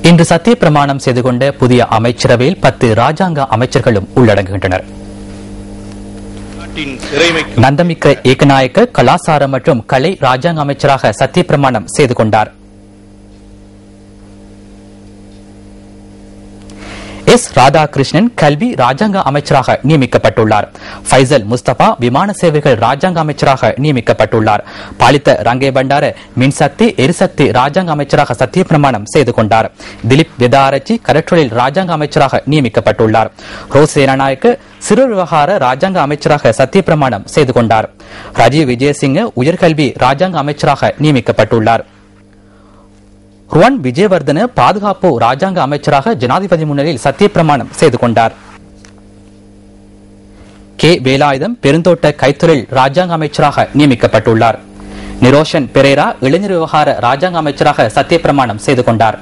இன்று சத்திய பிரமாணம் செய்து கொண்ட புதிய அமைச்சரவையில் 10 ராஜாங்க அமைச்சர்களும் உள்ளடங்குகின்றனர். நந்தமிக்க ஏகநாயக்க கலாசார மற்றும் கலை ராஜாங்க அமைச்சராக சத்திய பிரமாணம் செய்து கொண்டார். எஸ் ராதாகிருஷ்ணன் கல்வி ராஜாங்க அமைச்சராக நியமிக்கப்பட்டுள்ளார். ஃபைசல் முஸ்தபா விமான சேவைகள் ராஜாங்க அமைச்சராக நியமிக்கப்பட்டுள்ளார். பாலித்த ரங்கே பண்டார மின்சக்தி எரிசக்தி ராஜாங்க அமைச்சராக சத்திய பிரமாணம் செய்து கொண்டார். திலீப் விதாரச்சி கடற்றொழில் ராஜாங்க அமைச்சராக நியமிக்கப்பட்டுள்ளார். ரோஸ் சேனாநாயக்க சிறு விவகார ராஜாங்க அமைச்சராக சத்திய பிரமாணம் செய்து கொண்டார். ராஜீவ் விஜயசிங்க உயர்கல்வி ராஜாங்க அமைச்சராக நியமிக்கப்பட்டுள்ளார். ருவான் விஜயவர்தன பாதுகாப்பு ராஜாங்க அமைச்சராக ஜனாதிபதி முன்னிலையில் சத்திய பிரமாணம் செய்து கொண்டார். கே வேலாயுதம் பெருந்தோட்ட கைத்தொழில் ராஜாங்க அமைச்சராக நியமிக்கப்பட்டுள்ளார். நிரோஷன் பெரேரா இளைஞர் விவகார ராஜாங்க அமைச்சராக சத்திய பிரமாணம் செய்து கொண்டார்.